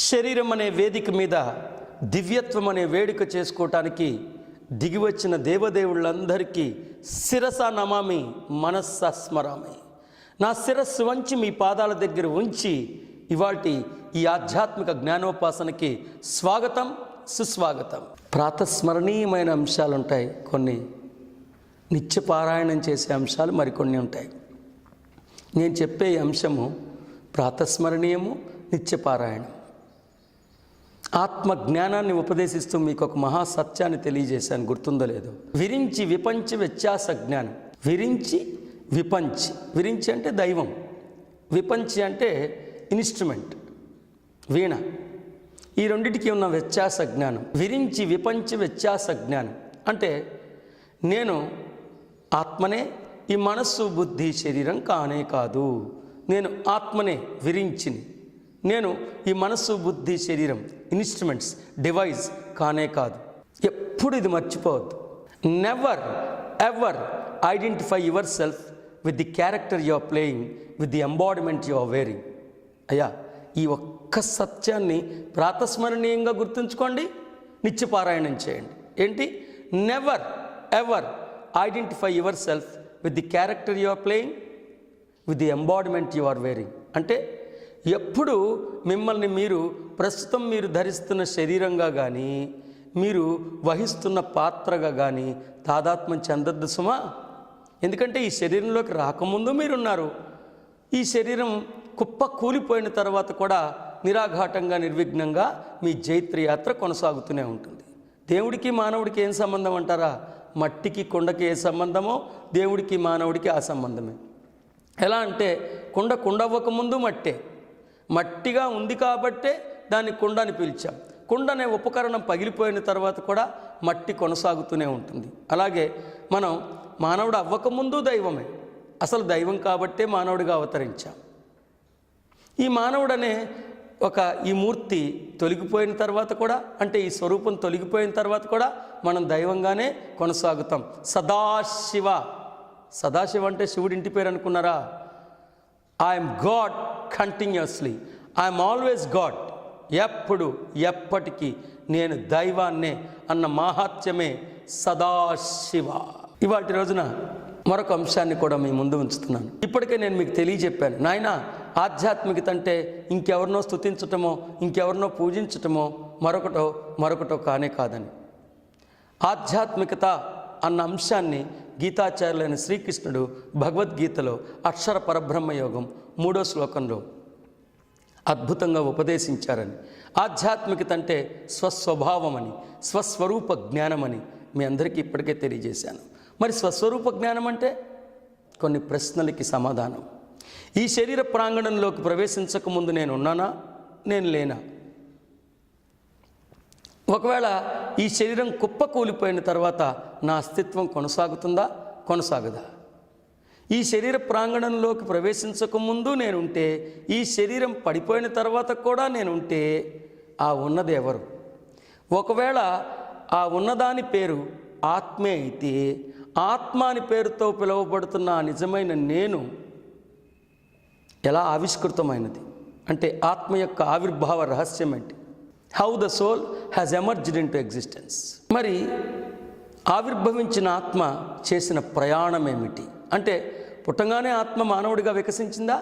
శరీరం అనే వేదిక మీద దివ్యత్వం అనే వేడుక చేసుకోవటానికి దిగివచ్చిన దేవదేవుళ్ళందరికీ శిరస నమామి మనస్స స్మరామి. నా శిరస్సు వంచి మీ పాదాల దగ్గర ఉంచి ఇవాల్టి ఈ ఆధ్యాత్మిక జ్ఞానోపాసనకి స్వాగతం, సుస్వాగతం. ప్రాతస్మరణీయమైన అంశాలు ఉంటాయి, కొన్ని నిత్యపారాయణం చేసే అంశాలు మరికొన్ని ఉంటాయి. నేను చెప్పే అంశము ప్రాతస్మరణీయము, నిత్యపారాయణం. ఆత్మ జ్ఞానాన్ని ఉపదేశిస్తూ మీకు ఒక మహాసత్యాన్ని తెలియజేశాను, గుర్తుందో లేదో. విరించి విపంచి వ్యత్యాస జ్ఞానం. విరించి విపంచి, విరించి అంటే దైవం, విపంచి అంటే ఇన్స్ట్రుమెంట్, వీణ. ఈ రెండిటికి ఉన్న వ్యత్యాస జ్ఞానం. విరించి విపంచి వ్యత్యాస జ్ఞానం అంటే నేను ఆత్మనే, ఈ మనస్సు బుద్ధి శరీరం కానే కాదు. నేను ఆత్మనే, విరించిని. నేను ఈ మనస్సు బుద్ధి శరీరం ఇన్స్ట్రుమెంట్స్, డివైస్ కానే కాదు. ఎప్పుడు ఇది మర్చిపోవద్దు. Never ever identify yourself with the character you are playing, with the embodiment you are wearing. అయ్యా, ఈ ఒక్క సత్యాన్ని ప్రాతస్మరణీయంగా గుర్తుంచుకోండి, నిత్యపారాయణం చేయండి. ఏంటి? Never ever identify yourself with the character you are playing, with the embodiment you are wearing. అంటే ఎప్పుడు మిమ్మల్ని మీరు ప్రస్తుతం మీరు ధరిస్తున్న శరీరంగా కానీ, మీరు వహిస్తున్న పాత్రగా కానీ తాదాత్మ్యం చెందొద్దు సుమా. ఎందుకంటే ఈ శరీరంలోకి రాకముందు మీరున్నారు. ఈ శరీరం కుప్ప కూలిపోయిన తర్వాత కూడా నిరాఘాటంగా, నిర్విఘ్నంగా మీ జైత్రయాత్ర కొనసాగుతూనే ఉంటుంది. దేవుడికి మానవుడికి ఏం సంబంధం అంటారా? మట్టికి కుండకి ఏ సంబంధమో దేవుడికి మానవుడికి ఆ సంబంధమే. ఎలా అంటే కుండ అవ్వకముందు మట్టే, మట్టిగా ఉంది కాబట్టే దాన్ని కుండ అని పిలిచాం. కుండ అనే ఉపకరణం పగిలిపోయిన తర్వాత కూడా మట్టి కొనసాగుతూనే ఉంటుంది. అలాగే మనం మానవుడు అవ్వకముందు దైవమే, అసలు దైవం కాబట్టే మానవుడిగా అవతరించాం. ఈ మానవుడనే ఈ మూర్తి తొలగిపోయిన తర్వాత కూడా, అంటే ఈ స్వరూపం తొలగిపోయిన తర్వాత కూడా మనం దైవంగానే కొనసాగుతాం. సదాశివ. సదాశివ అంటే శివుడి ఇంటి పేరు అనుకున్నారా? I'm God continuously, I'm always God. ఎప్పుడు ఎప్పటికీ నేను దైవాన్నే అన్న మాహాత్మ్యమే సదాశివ. ఇవాటి రోజున మరొక అంశాన్ని కూడా మీ ముందు ఉంచుతున్నాను. ఇప్పటికే నేను మీకు తెలియజెప్పాను, నాయన ఆధ్యాత్మికత అంటే ఇంకెవరినో స్తుతించటమో, ఇంకెవరినో పూజించటమో, మరొకటో కానే కాదని. ఆధ్యాత్మికత అన్న అంశాన్ని గీతాచార్యులైన శ్రీకృష్ణుడు భగవద్గీతలో అక్షర పరబ్రహ్మ యోగం 3వ శ్లోకంలో అద్భుతంగా ఉపదేశించారని. ఆధ్యాత్మికత అంటే స్వస్వభావమని, స్వస్వరూప జ్ఞానమని మీ అందరికీ ఇప్పటికే తెలియజేశాను. మరి స్వస్వరూప జ్ఞానం అంటే కొన్ని ప్రశ్నలకి సమాధానం. ఈ శరీర ప్రాంగణంలోకి ప్రవేశించకముందు నేను ఉన్నానా, నేను లేనా? ఒకవేళ ఈ శరీరం కుప్పకూలిపోయిన తర్వాత నా అస్తిత్వం కొనసాగుతుందా, కొనసాగదా? ఈ శరీర ప్రాంగణంలోకి ప్రవేశించకముందు నేనుంటే, ఈ శరీరం పడిపోయిన తర్వాత కూడా నేనుంటే ఆ ఉన్నది ఎవరు? ఒకవేళ ఆ ఉన్నదాని పేరు ఆత్మే అయితే, ఆత్మ అని పేరుతో పిలువబడుతున్న ఆ నిజమైన నేను ఎలా ఆవిష్కృతమైనది? అంటే ఆత్మ యొక్క ఆవిర్భావ రహస్యం ఏంటి? How the soul has emerged in to existence. మరి ఆవిర్భవించిన ఆత్మ చేసిన ప్రయాణం ఏమిటి? అంటే పుట్టంగానే ఆత్మ మానవుడిగా వికసించిందా?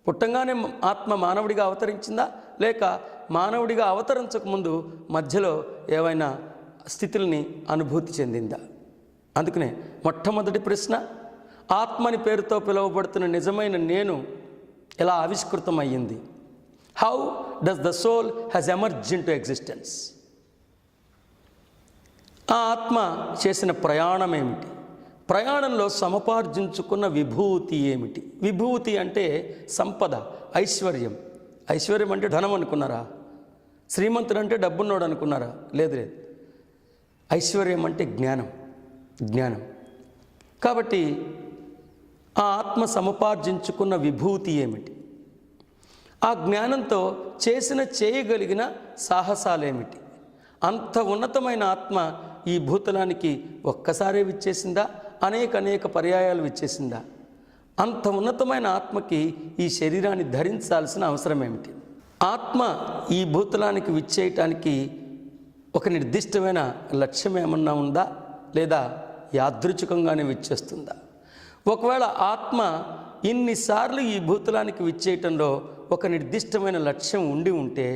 పుట్టంగానే ఆత్మ మానవుడిగా అవతరించిందా? లేక మానవుడిగా అవతరించకముందు మధ్యలో ఏవైనా స్థితుల్ని అనుభూతి చెందిందా? అందుకనే మొట్టమొదటి ప్రశ్న, ఆత్మని పేరుతో పిలువబడుతున్న నిజమైన నేను ఎలా ఆవిష్కృతమయ్యింది? How does the soul has emerged in to existence? ఆ ఆత్మ చేసిన ప్రయాణం ఏమిటి? ప్రయాణంలో సముపార్జించుకున్న విభూతి ఏమిటి? విభూతి అంటే సంపద, ఐశ్వర్యం. ఐశ్వర్యం అంటే ధనం అనుకున్నారా? శ్రీమంతుడు అంటే డబ్బున్నోడు అనుకున్నారా? లేదు. ఐశ్వర్యం అంటే జ్ఞానం. కాబట్టి ఆ ఆత్మ సముపార్జించుకున్న విభూతి ఏమిటి? ఆ జ్ఞానంతో చేయగలిగిన సాహసాలేమిటి? అంత ఉన్నతమైన ఆత్మ ఈ భూతలానికి ఒక్కసారే విచ్చేసిందా, అనేక పర్యాయాలు విచ్చేసిందా? అంత ఉన్నతమైన ఆత్మకి ఈ శరీరాన్ని ధరించాల్సిన అవసరం ఏమిటి? ఆత్మ ఈ భూతలానికి విచ్చేయటానికి ఒక నిర్దిష్టమైన లక్ష్యం ఏమన్నా ఉందా, లేదా యాదృచ్ఛికంగానే విచ్చేస్తుందా? ఒకవేళ ఆత్మ ఇన్నిసార్లు ఈ భూతలానికి విచ్చేయటంలో ఒక నిర్దిష్టమైన లక్ష్యం ఉండి ఉంటే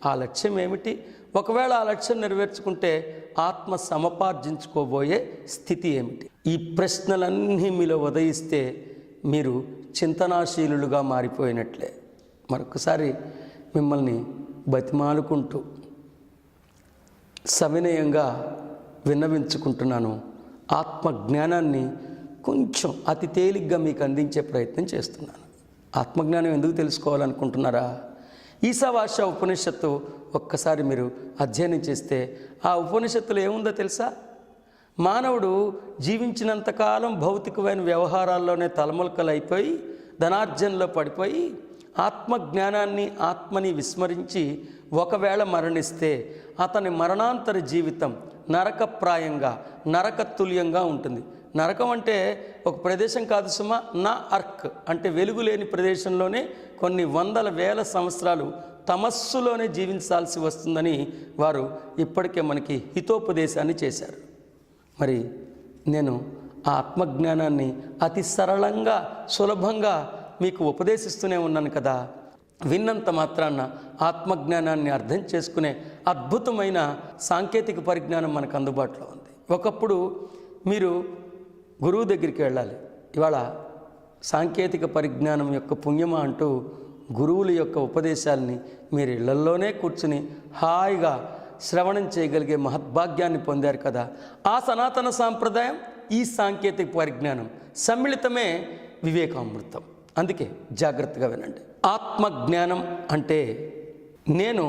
ఆ లక్ష్యం ఏమిటి? ఒకవేళ ఆ లక్ష్యం నెరవేర్చుకుంటే ఆత్మ సమపార్జించుకోబోయే స్థితి ఏమిటి? ఈ ప్రశ్నలన్నీ మీలో ఉదయిస్తే మీరు చింతనాశీలులుగా మారిపోయినట్లే. మరొకసారి మిమ్మల్ని బతిమాలుకుంటూ సవినయంగా విన్నవించుకుంటున్నాను, ఆత్మ జ్ఞానాన్ని కొంచెం అతి తేలిగ్గా మీకు అందించే ప్రయత్నం చేస్తున్నాను. ఆత్మజ్ఞానం ఎందుకు తెలుసుకోవాలనుకుంటున్నారా? ఈశావాస్య ఉపనిషత్తు ఒక్కసారి మీరు అధ్యయనం చేస్తే ఆ ఉపనిషత్తులో ఏముందో తెలుసా? మానవుడు జీవించినంతకాలం భౌతికమైన వ్యవహారాల్లోనే తలములకలైపోయి ధనార్జనలో పడిపోయి ఆత్మజ్ఞానాన్ని ఆత్మని విస్మరించి ఒకవేళ మరణిస్తే అతని మరణాంతర జీవితం నరకప్రాయంగా నరకతుల్యంగా ఉంటుంది. నరకం అంటే ఒక ప్రదేశం కాదు సుమా, నా అర్క్ అంటే వెలుగు లేని ప్రదేశంలోనే కొన్ని వందల వేల సంవత్సరాలు తమస్సులోనే జీవించాల్సి వస్తుందని వారు ఇప్పటికే మనకి హితోపదేశాన్ని చేశారు. మరి నేను ఆ ఆత్మజ్ఞానాన్ని అతి సరళంగా సులభంగా మీకు ఉపదేశిస్తూనే ఉన్నాను కదా. విన్నంత మాత్రాన ఆత్మజ్ఞానాన్ని అర్థం చేసుకునే అద్భుతమైన సాంకేతిక పరిజ్ఞానం మనకు అందుబాటులో ఉంది. ఒకప్పుడు మీరు గురువు దగ్గరికి వెళ్ళాలి. ఇవాళ సాంకేతిక పరిజ్ఞానం యొక్క పుణ్యమా అంటూ గురువుల యొక్క ఉపదేశాలని మీరు ఇళ్లల్లోనే కూర్చుని హాయిగా శ్రవణం చేయగలిగే మహద్భాగ్యాన్ని పొందారు కదా. ఆ సనాతన సాంప్రదాయం, ఈ సాంకేతిక పరిజ్ఞానం సమ్మిళితమే వివేకామృతం. అందుకే జాగ్రత్తగా వినండి. ఆత్మజ్ఞానం అంటే నేను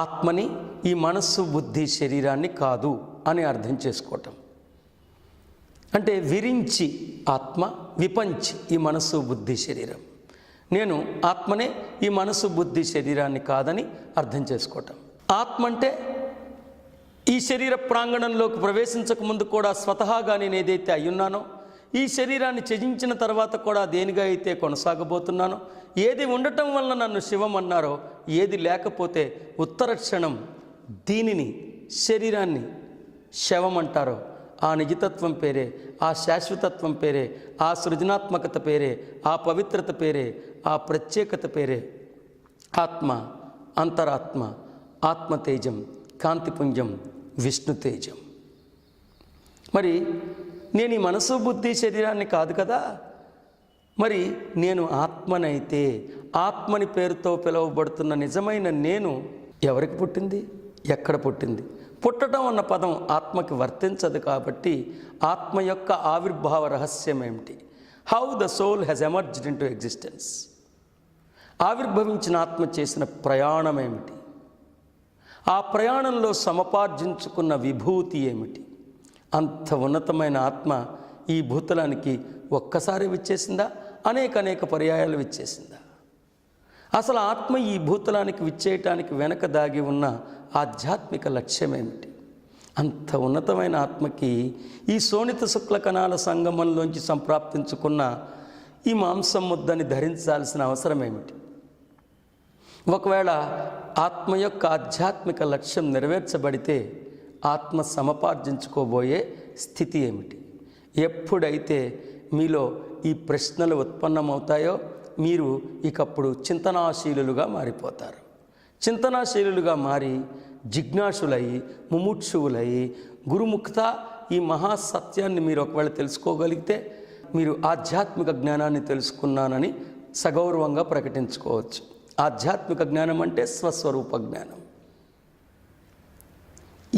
ఆత్మని, ఈ మనస్సు బుద్ధి శరీరాన్ని కాదు అని అర్థం చేసుకోవటం. అంటే విరించి ఆత్మ, విపంచి ఈ మనస్సు బుద్ధి శరీరం. నేను ఆత్మనే, ఈ మనస్సు బుద్ధి శరీరాన్ని కాదని అర్థం చేసుకోవటం. ఆత్మ అంటే ఈ శరీర ప్రాంగణంలోకి ప్రవేశించక ముందు కూడా స్వతహాగా నేను ఏదైతే అయ్యున్నానో, ఈ శరీరాన్ని త్యజించిన తర్వాత కూడా దేనిగా అయితే కొనసాగబోతున్నానో, ఏది ఉండటం వలన నన్ను శివం అన్నారో, ఏది లేకపోతే ఉత్తర క్షణం దీనిని శరీరాన్ని శవం అంటారో, ఆ నిజతత్వం పేరే, ఆ శాశ్వతత్వం పేరే, ఆ సృజనాత్మకత పేరే, ఆ పవిత్రత పేరే, ఆ ప్రత్యేకత పేరే ఆత్మ, అంతరాత్మ, ఆత్మతేజం, కాంతిపుంజం, విష్ణుతేజం. మరి నేను ఈ మనసు బుద్ధి శరీరాన్ని కాదు కదా. మరి నేను ఆత్మనైతే ఆత్మని పేరుతో పిలువబడుతున్న నిజమైన నేను ఎవరికి పుట్టింది, ఎక్కడ పుట్టింది? పుట్టడం అన్న పదం ఆత్మకి వర్తించదు కాబట్టి ఆత్మ యొక్క ఆవిర్భావ రహస్యం ఏమిటి? How the soul has emerged in to existence. ఆవిర్భవించిన ఆత్మ చేసిన ప్రయాణం ఏమిటి? ఆ ప్రయాణంలో సమపార్జించుకున్న విభూతి ఏమిటి? అంత ఉన్నతమైన ఆత్మ ఈ భూతలానికి ఒక్కసారి విచ్చేసిందా, అనేక పర్యాయాలు విచ్చేసిందా? అసలు ఆత్మ ఈ భూతలానికి విచ్చేయటానికి వెనక దాగి ఉన్న ఆధ్యాత్మిక లక్ష్యం ఏమిటి? అంత ఉన్నతమైన ఆత్మకి ఈ శోణిత శుక్ల కణాల సంగమంలోంచి సంప్రాప్తించుకున్న ఈ మాంసం ముద్దని ధరించాల్సిన అవసరం ఏమిటి? ఒకవేళ ఆత్మ యొక్క ఆధ్యాత్మిక లక్ష్యం నెరవేర్చబడితే ఆత్మ సమపార్జించుకోబోయే స్థితి ఏమిటి? ఎప్పుడైతే మీలో ఈ ప్రశ్నలు ఉత్పన్నమవుతాయో మీరు ఇకప్పుడు చింతనాశీలులుగా మారిపోతారు. చింతనాశీలులుగా మారి జిజ్ఞాసులై, ముముక్షువులై, గురుముక్త ఈ మహాసత్యాన్ని మీరు ఒకవేళ తెలుసుకోగలిగితే మీరు ఆధ్యాత్మిక జ్ఞానాన్ని తెలుసుకున్నానని సగౌరవంగా ప్రకటించుకోవచ్చు. ఆధ్యాత్మిక జ్ఞానం అంటే స్వస్వరూప జ్ఞానం.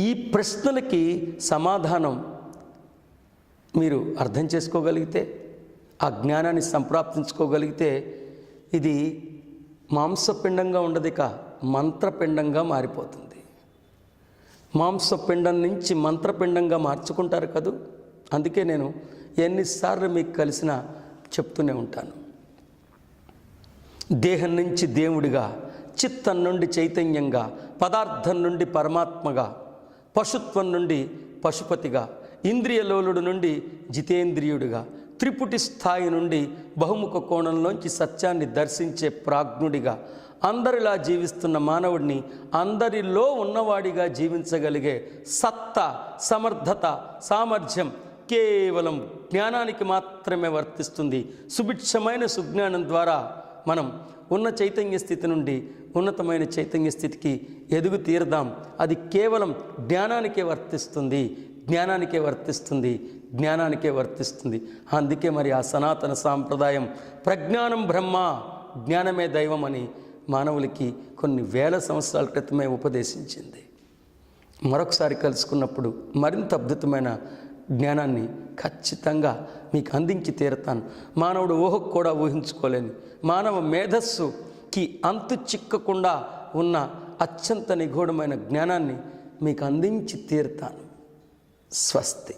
ఈ ప్రశ్నలకి సమాధానం మీరు అర్థం చేసుకోగలిగితే, ఆ జ్ఞానాన్ని సంప్రాప్తించుకోగలిగితే ఇది మాంసపిండంగా ఉండదు, ఇక మంత్రపిండంగా మారిపోతుంది. మాంసపిండం నుంచి మంత్రపిండంగా మార్చుకుంటారు కదూ. అందుకే నేను ఎన్నిసార్లు మీకు కలిసినా చెప్తూనే ఉంటాను. దేహం నుంచి దేవుడిగా, చిత్తం నుండి చైతన్యంగా, పదార్థం నుండి పరమాత్మగా, పశుత్వం నుండి పశుపతిగా, ఇంద్రియలోలుడు నుండి జితేంద్రియుడిగా, త్రిపుటి స్థాయి నుండి బహుముఖ కోణంలోంచి సత్యాన్ని దర్శించే ప్రాజ్ఞుడిగా, అందరిలా జీవిస్తున్న మానవుడిని అందరిలో ఉన్నవాడిగా జీవించగలిగే సత్తా, సమర్థత, సామర్థ్యం కేవలం జ్ఞానానికి మాత్రమే వర్తిస్తుంది. సుభిక్షమైన సుజ్ఞానం ద్వారా మనం ఉన్న చైతన్య స్థితి నుండి ఉన్నతమైన చైతన్య స్థితికి ఎదుగు తీరదాం. అది కేవలం జ్ఞానానికే వర్తిస్తుంది, జ్ఞానానికే వర్తిస్తుంది, జ్ఞానానికే వర్తిస్తుంది. అందుకే మరి ఆ సనాతన సాంప్రదాయం ప్రజ్ఞానం బ్రహ్మ, జ్ఞానమే దైవం అని మానవులకి కొన్ని వేల సంవత్సరాల క్రితమే ఉపదేశించింది. మరొకసారి కలుసుకున్నప్పుడు మరింత అద్భుతమైన జ్ఞానాన్ని ఖచ్చితంగా మీకు అందించి తీరుతాను. మానవుడు ఊహకు కూడా ఊహించుకోలేని, మానవ మేధస్సుకి అంతు చిక్కకుండా ఉన్న అత్యంత నిగూఢమైన జ్ఞానాన్ని మీకు అందించి తీరుతాను. స్వస్తి.